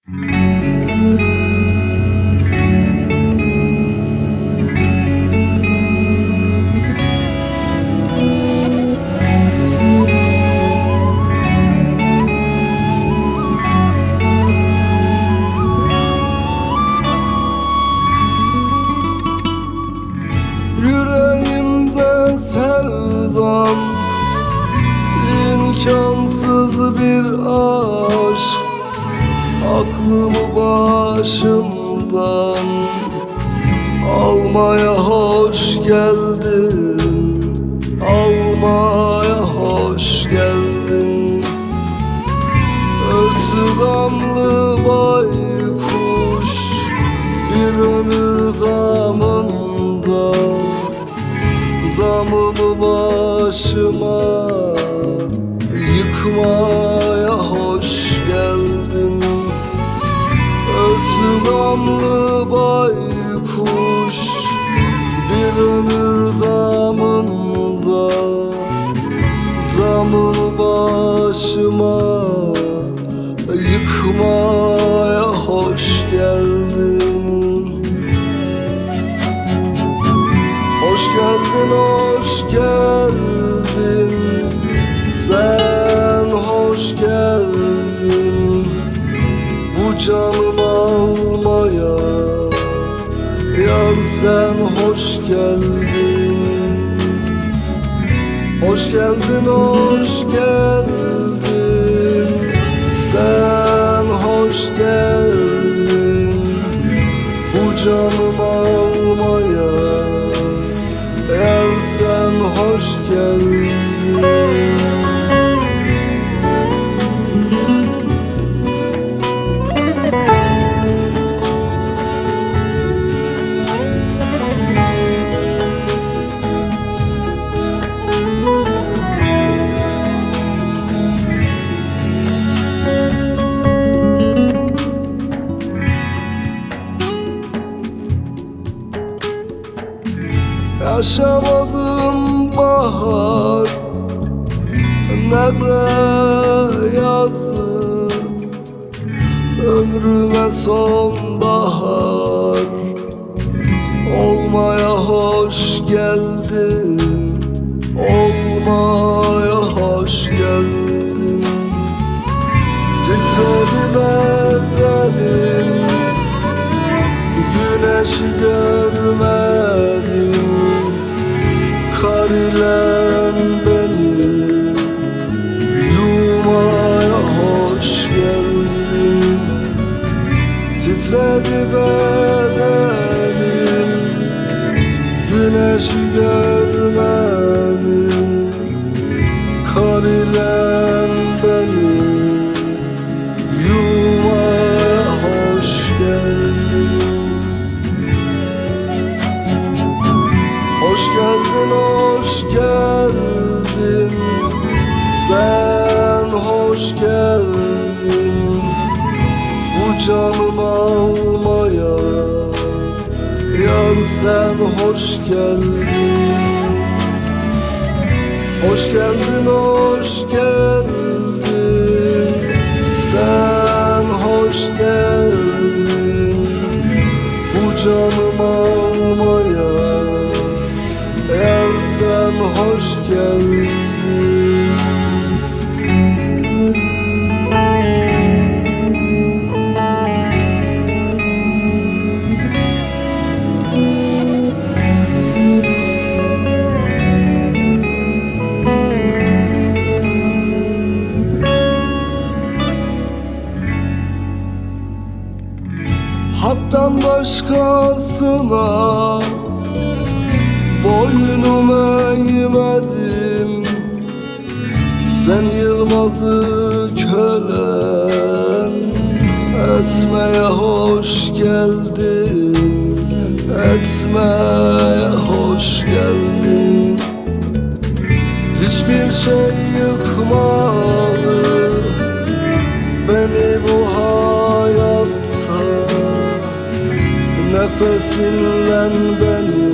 Yüreğimde sevdam, imkansız bir aşk, aklımı başımdan almaya hoş geldin, almaya hoş geldin. Özgamlı baykuş bir ömür damında, damımı başıma yıkmaya hoş geldin. Özgamlı baykuş bir ömür damında, damımı başıma yıkmaya hoş geldin. Hoş geldin, hoş geldin, sen hoş geldin. Bu canımı almaya yar sen hoş geldin. Hoş geldin, hoş geldin, sen hoş geldin. Bu canımı almaya eğer sen hoş geldin. Yaşamadım bahar, ne de yazı, ömrüme sonbahar olmaya hoş geldin, olmaya hoş geldin. Titredi bedenim, güneşi görmedim. Kar ile beni yumaya hoş geldin. Titredi bedenim, güneşi görmedim. Kar ile beni yumaya hoş geldin. Hoş geldin, hoş geldin, sen hoş geldin. Bu canımı almaya yar sen hoş geldin. Hoş geldin, hoş geldin, sen hoş geldin. Bu canımı almaya eğer sen hoş geldin. Hak'tan başkasına boynumu eğmedim. Sen Yılmaz'ı kölen etmeye hoş geldin, etmeye hoş geldin. Hiçbir şey yıkmadı beni bu hayatta, nefesinle beni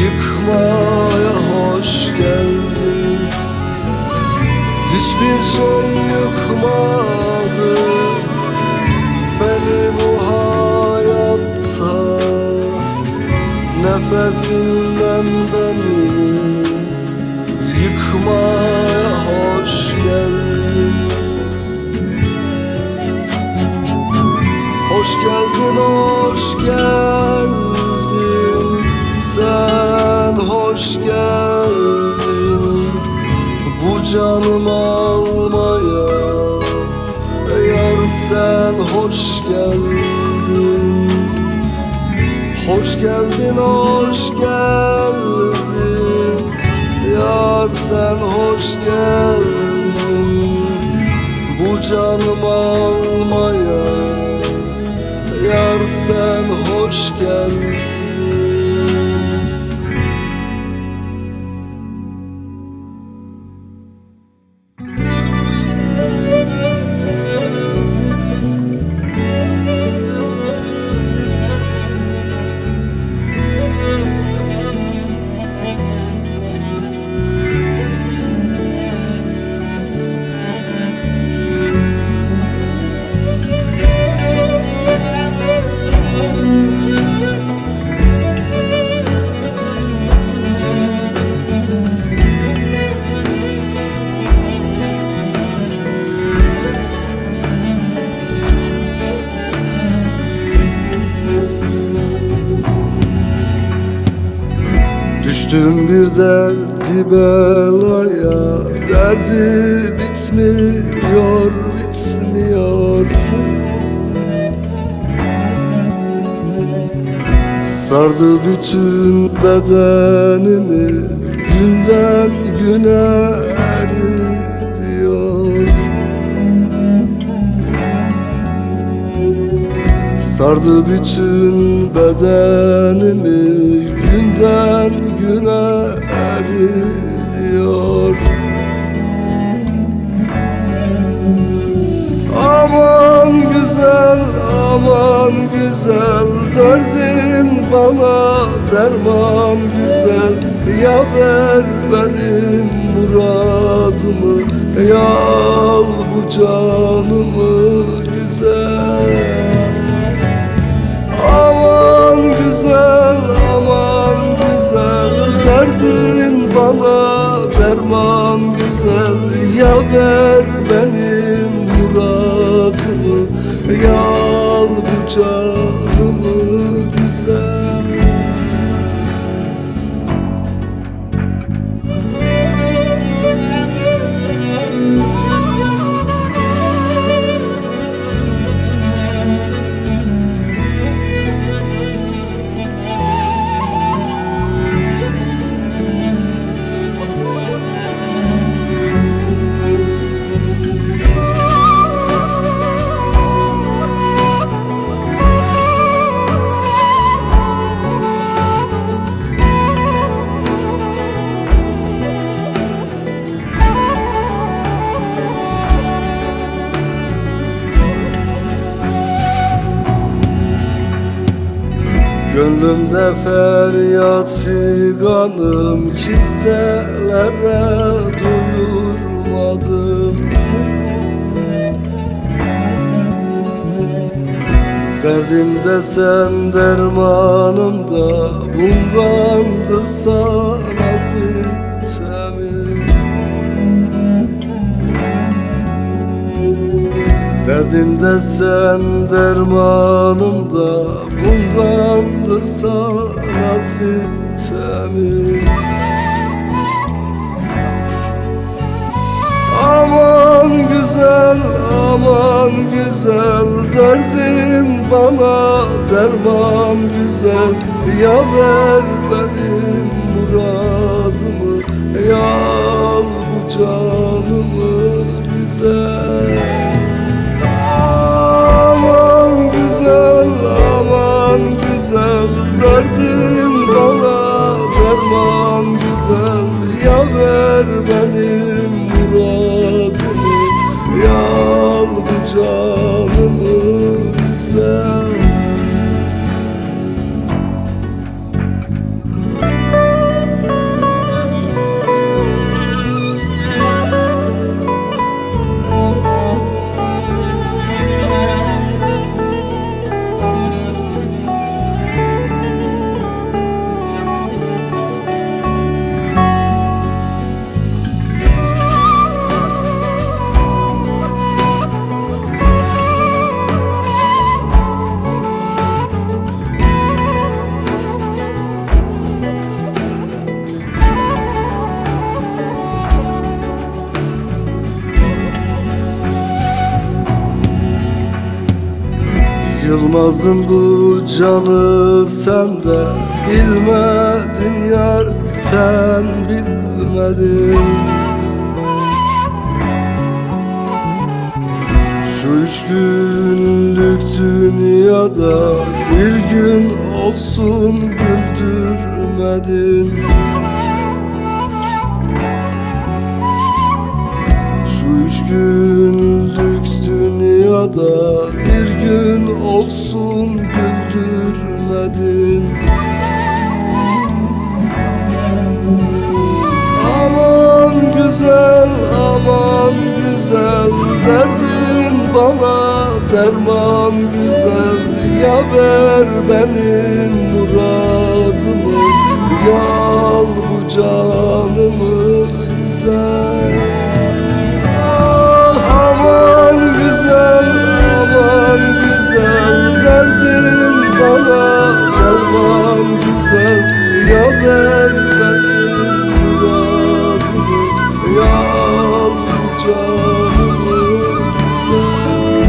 yıkmaya hoş geldin. Hiçbir şey yıkmadı nefesinden beni yıkmaya hoş geldin. Hoş geldin, hoş geldin, sen hoş geldin. Bu canımı almaya yar sen hoş geldin. Hoş geldin, hoş geldin, yar sen hoş geldin. Bu canımı almaya yar sen hoş geldin. Düştüm bir derdi belaya, derdi bitmiyor, bitmiyor. Sardı bütün bedenimi, günden güne eriyor. Sardı bütün bedenimi, günden güne eriyor. Aman güzel, aman güzel, derdin bana derman güzel. Ya ver benim muradımı, ya al bu canımı güzel. Aman güzel, aman güzel, derdin bana derman güzel. Ya ver benim muradımı, ya al bu canımı güzel. Gönlümde feryat figanım, kimselere duyurmadım. Derdimde sen dermanım da, bundandır sana sitemim. Derdimde sen dermanım da, bundandır sana sitemim. Aman güzel, aman güzel, derdin bana derman güzel. Ya ver benim muradımı, ya al bu canımı güzel. Aman güzel, aman güzel, derdin bana derman güzel. Ya ver benim muradımı, ya al bu canımı güzel. Bulmazdım bu canı sende. Bilmedin yar, sen bilmedin. Şu 3 günlük dünyada bir gün olsun güldürmedin. Şu 3 günlük dünyada bir gün olsun güldürmedin. Aman güzel, aman güzel, derdin bana derman güzel. Ya ver benim muradımı, ya al bu canımı güzel. Ah aman güzel, aman güzel, derdin bana derman güzel. Ya ver benim muradımı, ya al bu canımı güzel.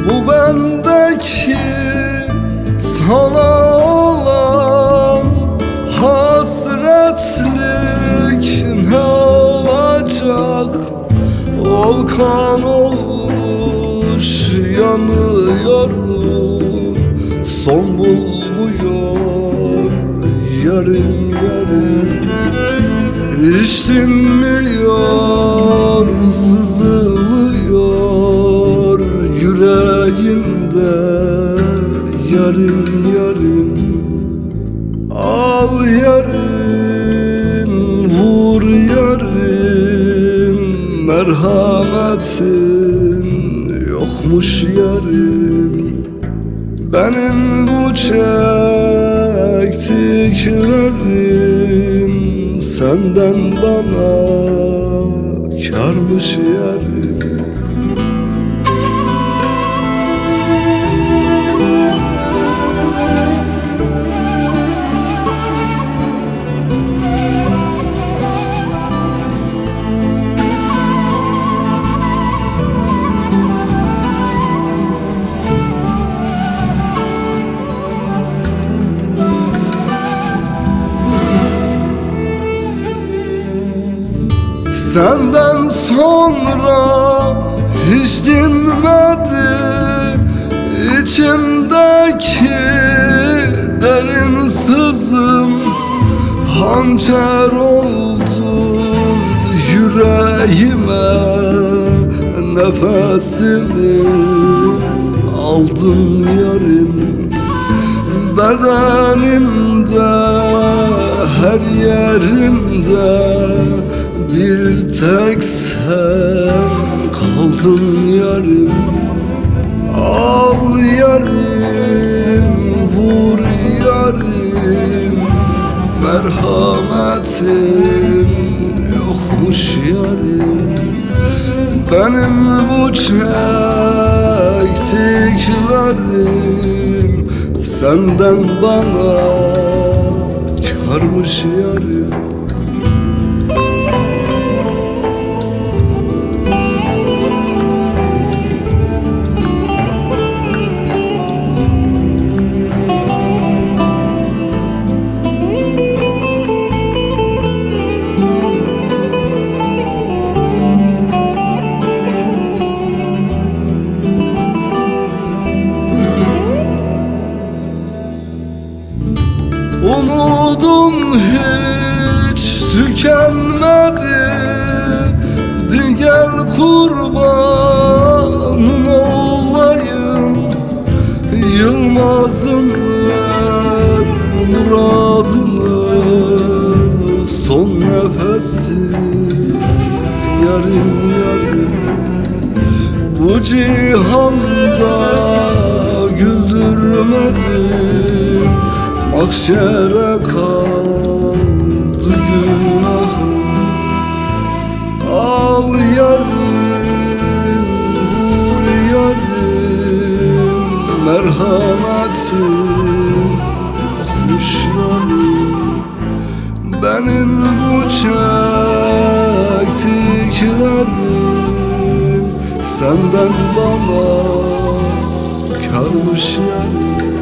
Bu bendeki sana olan hasretlik ne olacak? Volkan olmuş yanıyorum, son bulmuyor yarın yarın. İşlinmiyor, sızılıyor yüreğimde yarın yarın. Al yarın, vur yarın, merhametin yokmuş yarın. Benim bu çektiklerim senden bana kârmış yarın. Senden sonra hiç dinmedi içimdeki derin sızım. Hançer oldun yüreğime, nefesimi aldın yarım. Bedenimde, her yerimde bir tek sen kaldın yarım. Al yarım, vur yarım, merhametin yokmuş yarım. Benim bu çektiklerim senden bana kârmış yarım. umudum hiç tükenmedi. Gel kurbanın olayım, Yılmaz'ın ver muradını. Son nefesi yarım yarım, bu cihanda güldürmedim. Mahşere kaldı günahım. Al yarım, vur yarım, merhametin yokmuş yarım. Benim bu çektiklerim senden bana kalmış yarım.